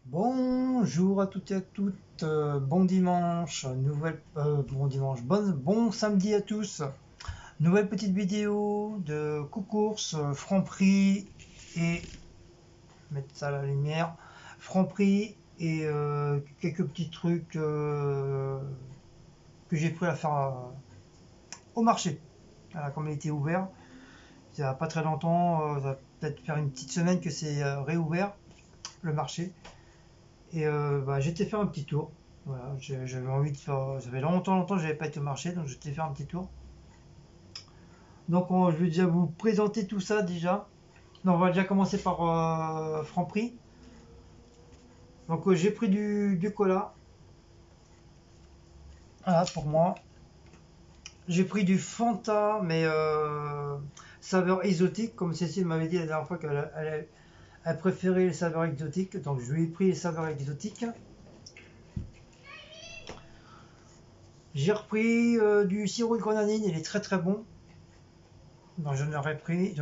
Bonjour à toutes et à toutes, bon dimanche, bon samedi à tous. Nouvelle petite vidéo de course, Franprix et mettre ça à la lumière, Franprix et quelques petits trucs que j'ai pris à faire au marché. Voilà, comme il était ouvert, il n'y a pas très longtemps, ça va peut-être faire une petite semaine que c'est réouvert le marché. Et j'étais faire un petit tour. Voilà, j'avais envie de faire. Ça fait longtemps que j'avais pas été au marché, donc j'étais faire un petit tour. Donc je vais déjà vous présenter tout ça déjà. Non, on va déjà commencer par Franprix. Donc j'ai pris du cola. Voilà pour moi. J'ai pris du Fanta, mais saveur exotique, comme Cécile m'avait dit la dernière fois elle préférait les saveurs exotiques. Donc je lui ai pris les saveurs exotiques. J'ai repris du sirop de grenadine, il est très très bon. Donc j'en ai repris.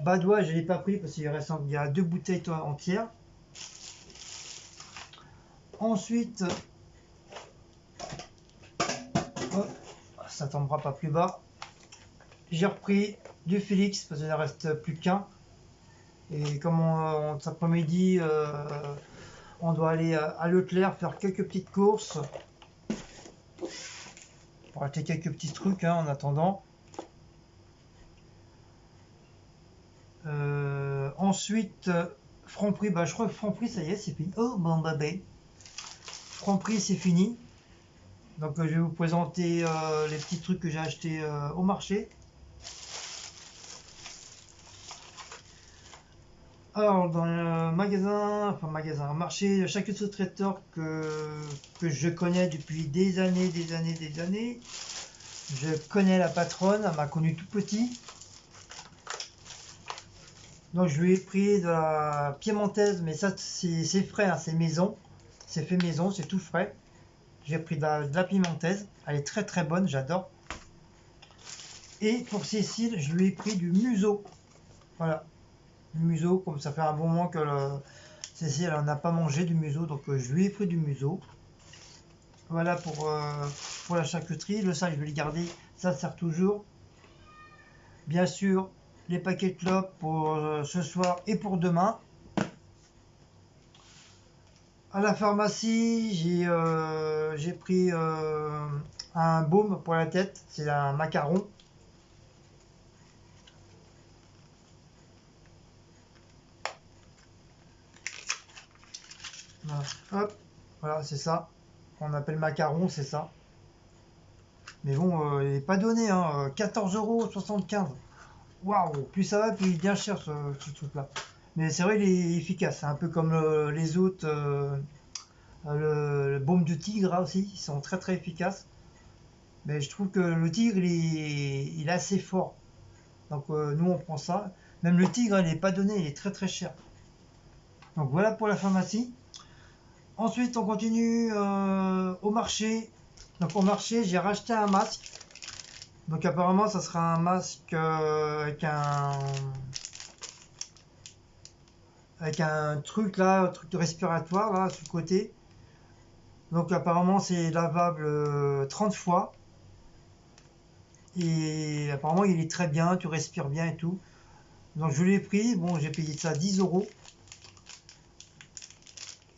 Badois, je ne l'ai pas pris parce il y a deux bouteilles entières. Ensuite, oh, ça tombera pas plus bas. J'ai repris du Félix parce qu'il ne reste plus qu'un. Et comme cet après-midi, on doit aller à Leclerc faire quelques petites courses pour acheter quelques petits trucs en attendant. Ensuite, Franprix, je crois que Franprix, ça y est, c'est fini. Oh, Franprix, c'est fini. Donc je vais vous présenter les petits trucs que j'ai achetés au marché. Alors dans le magasin, marché, chaque sous-traiteur que je connais depuis des années. Je connais la patronne, elle m'a connu tout petit. Donc je lui ai pris de la piémontaise, mais ça c'est frais, c'est maison. C'est fait maison, c'est tout frais. J'ai pris de la piémontaise, elle est très très bonne, j'adore. Et pour Cécile, je lui ai pris du museau. Voilà, du museau, comme ça fait un bon moment que Cécile elle en a pas mangé du museau, donc je lui ai pris du museau. Voilà pour la charcuterie. Le sac, je vais le garder, ça sert toujours. Bien sûr, les paquets de clopes pour ce soir et pour demain. À la pharmacie, j'ai pris un baume pour la tête, c'est un macaron. Voilà, hop, voilà, c'est ça. On appelle macaron, c'est ça. Mais bon, il n'est pas donné, 14,75 €. Waouh, plus ça va, plus il est bien cher ce truc-là. Mais c'est vrai, il est efficace. C'est un peu comme les autres, le baume de tigre là aussi, ils sont très très efficaces. Mais je trouve que le tigre, il est assez fort. Donc nous, on prend ça. Même le tigre, il n'est pas donné, il est très très cher. Donc voilà pour la pharmacie. Ensuite, on continue au marché. Donc au marché, j'ai racheté un masque. Donc apparemment, ça sera un masque avec un truc là, un truc de respiratoire là sur le côté. Donc apparemment, c'est lavable 30 fois. Et apparemment, il est très bien, tu respires bien et tout. Donc je l'ai pris, bon, j'ai payé ça 10 €.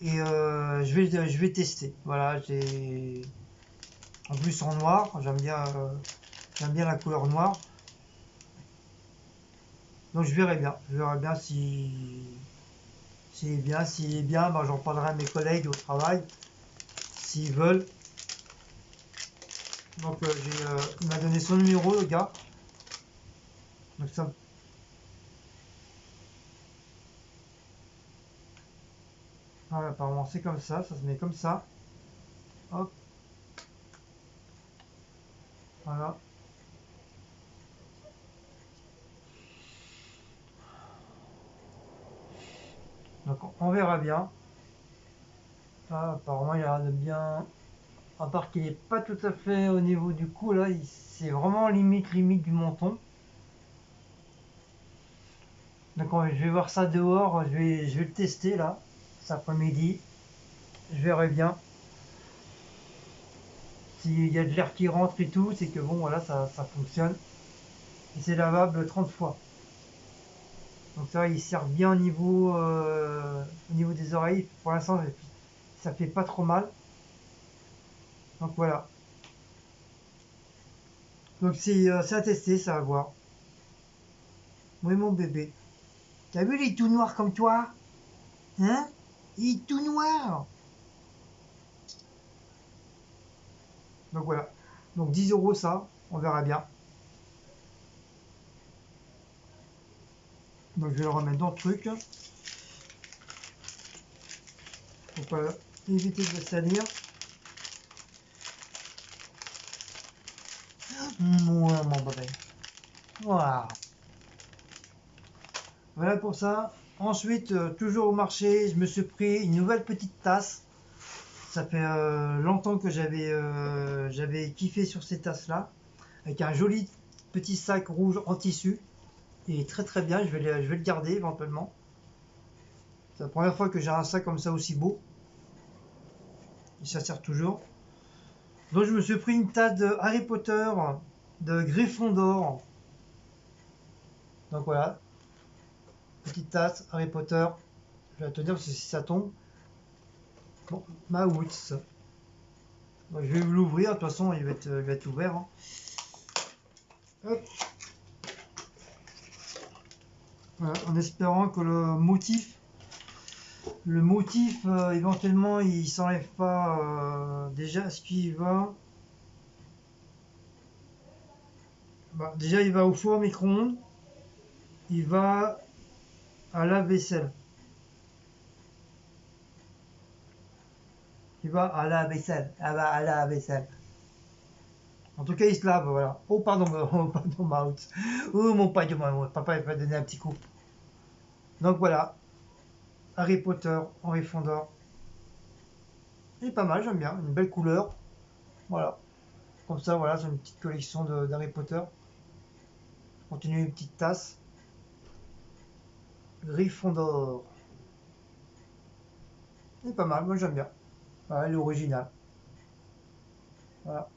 Et je vais tester. Voilà, j'ai en plus en noir, j'aime bien la couleur noire. Donc je verrai bien s'il est bien, j'en parlerai à mes collègues au travail s'ils veulent. Donc il m'a donné son numéro le gars. Donc ça, voilà, apparemment c'est comme ça se met comme ça. Hop, voilà. Donc on verra bien. Ah, apparemment il a l'air de bien. À part qu'il n'est pas tout à fait au niveau du cou là, c'est vraiment limite du menton. Donc je vais voir ça dehors, je vais le tester là, cet après-midi. Je verrai bien. S'il y a de l'air qui rentre et tout, c'est que bon voilà, ça fonctionne. Et c'est lavable 30 fois. Donc ça, il sert bien au niveau des oreilles. Pour l'instant, ça fait pas trop mal. Donc voilà. Donc c'est à tester, ça à voir. Oui mon bébé. T'as vu, il est tout noir comme toi? Hein? Il est tout noir. Donc voilà. Donc 10 euros ça, on verra bien. Donc je vais le remettre dans le truc. Pour pas éviter de le salir. Moi mon bébé. Voilà. Voilà pour ça. Ensuite, toujours au marché, je me suis pris une nouvelle petite tasse. Ça fait longtemps que j'avais kiffé sur ces tasses-là. Avec un joli petit sac rouge en tissu. Il est très très bien, je vais le garder éventuellement. C'est la première fois que j'ai un sac comme ça aussi beau. Et ça sert toujours. Donc je me suis pris une tasse de Harry Potter, de Gryffondor. Donc voilà, petite tasse Harry Potter. Je vais te dire si ça tombe. Bon, ma Woods. Bon, je vais l'ouvrir, de toute façon il va être ouvert. Hein. Hop. Voilà, en espérant que le motif éventuellement il s'enlève pas. Déjà, est-ce qu'il va. Bah, déjà, il va au four micro-ondes. Il va à la vaisselle. Il va à la vaisselle. Elle va à la vaisselle. En tout cas, il se lave, voilà. Oh, pardon, oh, pardon, Maut. Oh, mon papa, il va donner un petit coup. Donc voilà, Harry Potter, Henri Fondor. Il est pas mal, j'aime bien. Une belle couleur. Voilà. Comme ça, voilà, c'est une petite collection d'Harry Potter. Continue une petite tasse. Gryffondor. Il est pas mal, moi j'aime bien. Voilà, il est original. Voilà.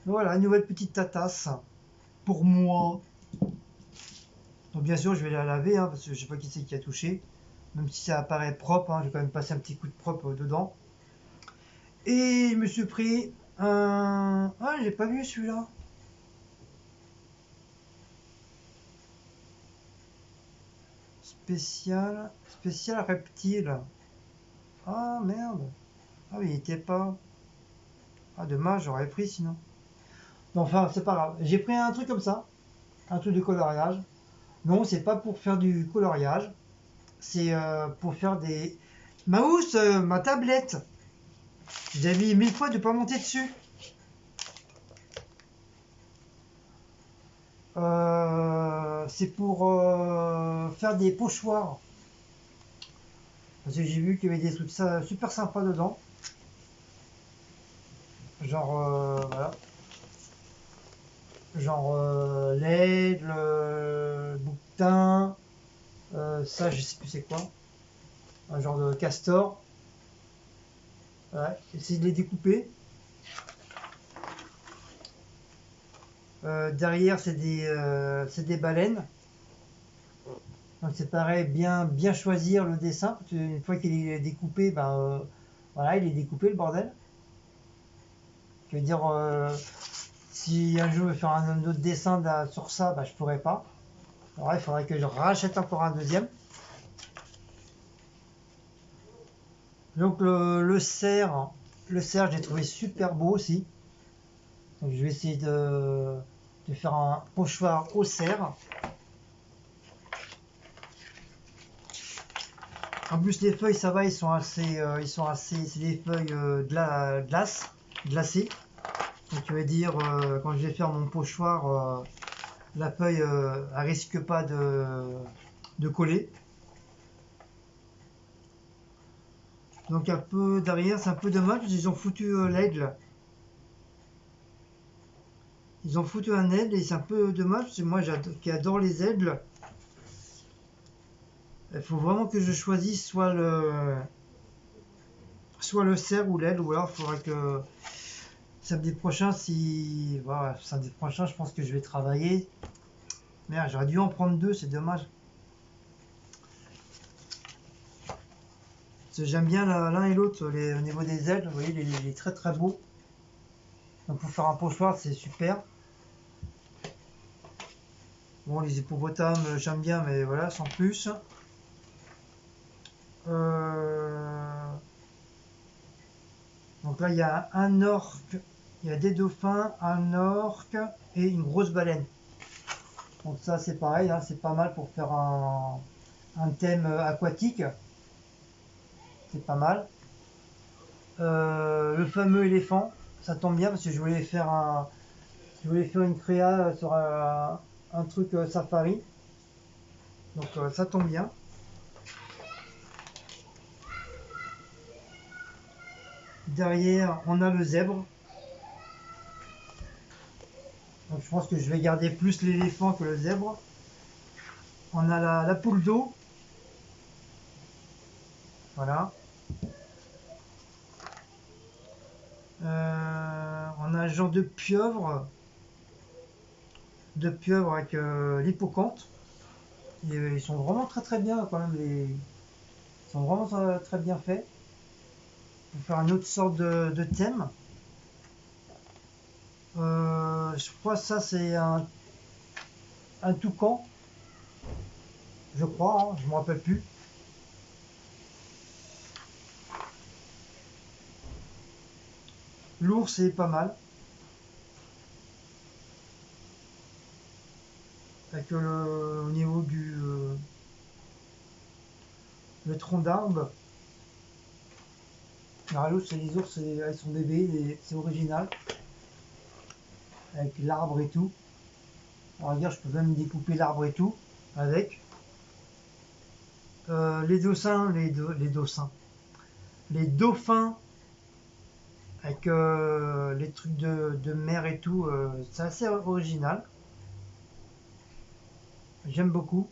Voilà, une nouvelle petite tasse pour moi. Donc bien sûr, je vais la laver hein, parce que je sais pas qui c'est qui a touché. Même si ça apparaît propre, hein, je vais quand même passer un petit coup de propre dedans. Et je me suis pris un. Ah, j'ai pas vu celui-là. Spécial reptile. Ah merde. Ah oui, il était pas. Ah dommage, j'aurais pris sinon. Non, enfin, c'est pas grave. J'ai pris un truc comme ça, un truc de coloriage. Non, c'est pas pour faire du coloriage. C'est pour faire des. Mouse, ma tablette. J'ai mis 1000 fois de pas monter dessus. C'est pour faire des pochoirs. Parce que j'ai vu qu'il y avait des trucs super sympas dedans. Genre, voilà. Genre l'aigle, le bouquetin. Ça, je sais plus c'est quoi. Un genre de castor. Voilà. Essayez de les découper. Derrière, c'est des baleines. Donc c'est pareil, bien choisir le dessin. Parce qu'une fois qu'il est découpé, ben, voilà, il est découpé le bordel. Je veux dire, si un jour je veux faire un autre dessin sur ça, ben, je pourrais pas. Alors il faudrait que je rachète encore un deuxième. Donc le cerf, je l'ai trouvé super beau aussi. Donc je vais essayer de faire un pochoir au cerf. En plus les feuilles ça va, c'est des feuilles glacées. Donc je vais dire quand je vais faire mon pochoir, la feuille elle risque pas de coller. Donc un peu derrière, c'est un peu dommage parce qu'ils ont foutu l'aigle. Ils ont foutu un aigle et c'est un peu dommage parce que moi qui adore les aigles, il faut vraiment que je choisisse soit le cerf ou l'aigle, ou alors il faudra que samedi prochain, si voilà, samedi prochain, je pense que je vais travailler. Merde, j'aurais dû en prendre deux, c'est dommage. Parce que j'aime bien l'un et l'autre au niveau des ailes, vous voyez, il est très très beau. Donc pour faire un pochoir, c'est super. Bon, les hippopotames, j'aime bien, mais voilà, sans plus. Donc là, il y a un orque, il y a des dauphins, un orque et une grosse baleine. Donc ça, c'est pareil, hein, c'est pas mal pour faire un thème aquatique. C'est pas mal. Le fameux éléphant, ça tombe bien parce que je voulais faire une créa sur un truc safari. Donc ça tombe bien. Derrière, on a le zèbre. Donc je pense que je vais garder plus l'éléphant que le zèbre. On a la poule d'eau. Voilà. On a un genre de pieuvre avec l'hippocampe. Ils sont vraiment très très bien quand même. Ils sont vraiment très bien faits. On va faire une autre sorte de thème. Je crois que ça c'est un toucan. Je crois, hein, je me rappelle plus. L'ours est pas mal. Avec au niveau du le tronc d'arbre. Alors l'autre c'est les ours avec son bébé, c'est original. Avec l'arbre et tout. Alors regarde, je peux même découper l'arbre et tout avec. Les dauphins, les dauphins avec les trucs de mer et tout, c'est assez original. J'aime beaucoup.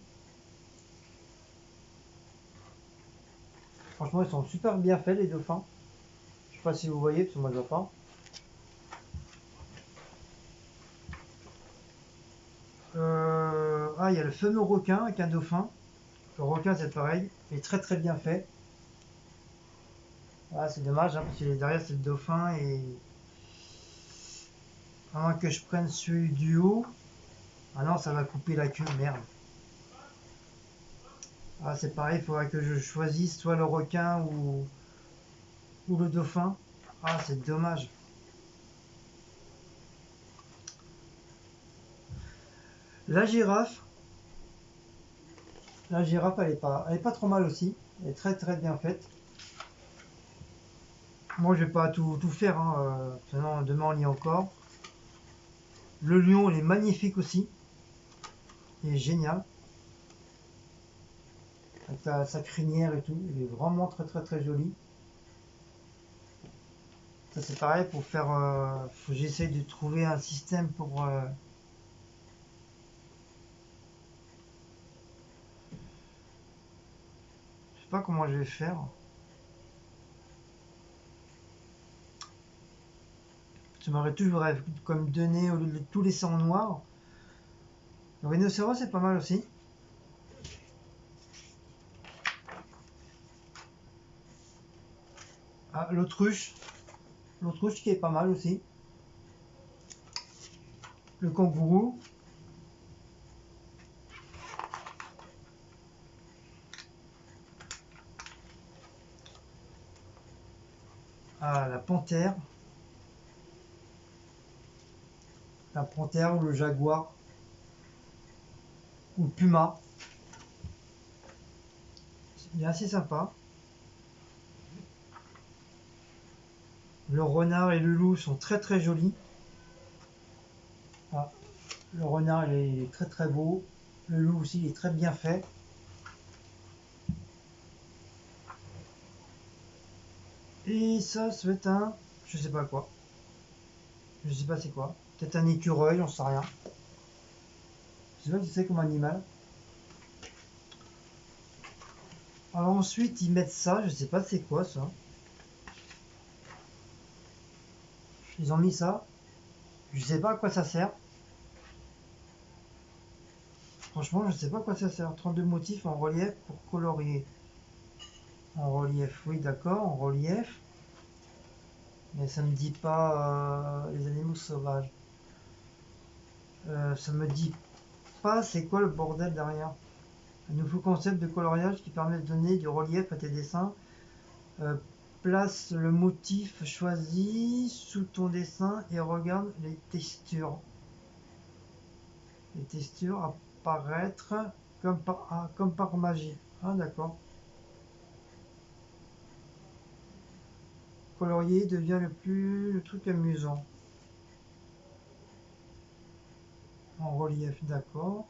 Franchement, ils sont super bien faits les dauphins. Je sais pas si vous voyez, parce que moi je vois pas. Il y a le fameux requin avec un dauphin. Le requin, c'est pareil. Il est très très bien fait. Ah, c'est dommage, hein, parce que derrière, c'est le dauphin. Et à moins que je prenne celui du haut. Ah non, ça va couper la queue, merde. Ah, c'est pareil, il faudra que je choisisse soit le requin ou le dauphin. Ah, c'est dommage. La girafe. La girafe, elle est pas trop mal aussi. Elle est très très bien faite. Moi, je vais pas tout faire, hein, sinon demain on y est encore. Le lion, il est magnifique aussi. Il est génial. Avec sa crinière et tout. Il est vraiment très très très joli. Ça c'est pareil pour faire. Faut que j'essaye de trouver un système pour. Je sais pas comment je vais faire. Tu m'aurais toujours comme donné au lieu de tout laisser en noir. Le rhinocéros c'est pas mal aussi. Ah, l'autruche. L'autruche qui est pas mal aussi. Le kangourou. Ah, la panthère. La panthère ou le jaguar. Ou le puma. Il est assez sympa. Le renard et le loup sont très très jolis. Ah, le renard il est très très beau. Le loup aussi il est très bien fait. Et ça va être un. Je sais pas quoi. Je sais pas c'est quoi. Peut-être un écureuil, j'en sais rien. Je sais pas ce que c'est comme animal. Alors ensuite, ils mettent ça, je sais pas c'est quoi ça. Ils ont mis ça. Je sais pas à quoi ça sert. Franchement, je sais pas à quoi ça sert. 32 motifs en relief pour colorier. En relief, oui, d'accord, en relief. Mais ça me dit pas les animaux sauvages. Ça me dit pas c'est quoi le bordel derrière. Un nouveau concept de coloriage qui permet de donner du relief à tes dessins. Place le motif choisi sous ton dessin et regarde les textures. Les textures apparaître comme par magie. Ah d'accord. Colorier devient le truc amusant. En relief, d'accord.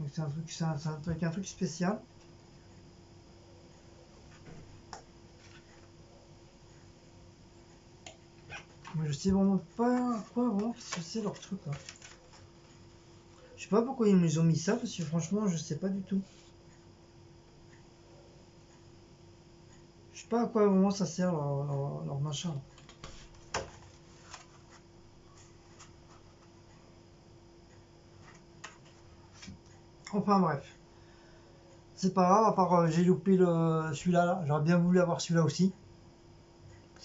Donc c'est un truc spécial. Mais je sais vraiment pas quoi vraiment ce que c'est leur truc là. Je sais pas pourquoi ils nous ont mis ça parce que franchement je sais pas du tout. Je sais pas à quoi vraiment ça sert leur machin. Enfin bref. C'est pas grave, à part j'ai loupé celui-là là. J'aurais bien voulu avoir celui-là aussi.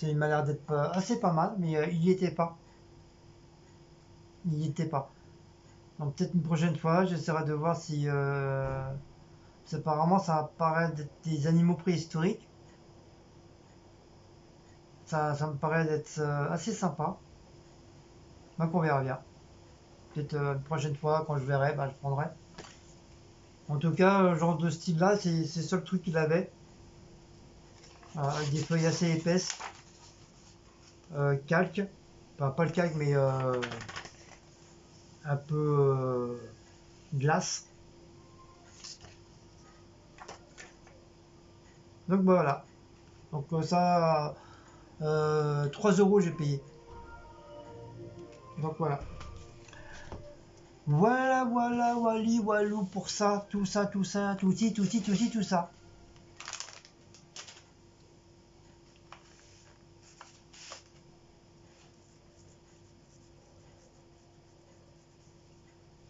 Il m'a l'air d'être assez pas mal, mais il y était pas. Il y était pas. Donc peut-être une prochaine fois, j'essaierai de voir si apparemment ça paraît d'être des animaux préhistoriques. Ça me paraît d'être assez sympa. Donc on verra bien. Peut-être une prochaine fois, quand je verrai, bah, je prendrai. En tout cas, genre de style là, c'est le seul truc qu'il avait. Avec des feuilles assez épaisses. Calque. Enfin, pas le calque, mais un peu glace. Donc bah, voilà. Donc ça, 3 euros j'ai payé. Donc voilà. Voilà, voilà, wally, walou pour ça, tout ça, tout ça, tout ci, tout ci, tout ci, tout ça.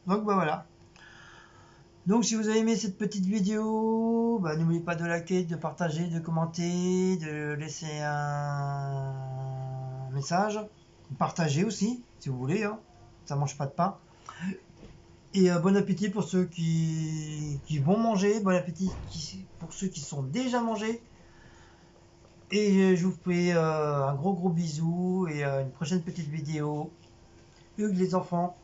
Donc bah voilà. Donc si vous avez aimé cette petite vidéo, bah, n'oubliez pas de liker, de partager, de commenter, de laisser un message. Partager aussi, si vous voulez, hein. Ça mange pas de pain. Et bon appétit pour ceux qui vont manger, bon appétit pour ceux qui sont déjà mangés. Et je vous fais un gros bisou et une prochaine petite vidéo. Hugues les enfants.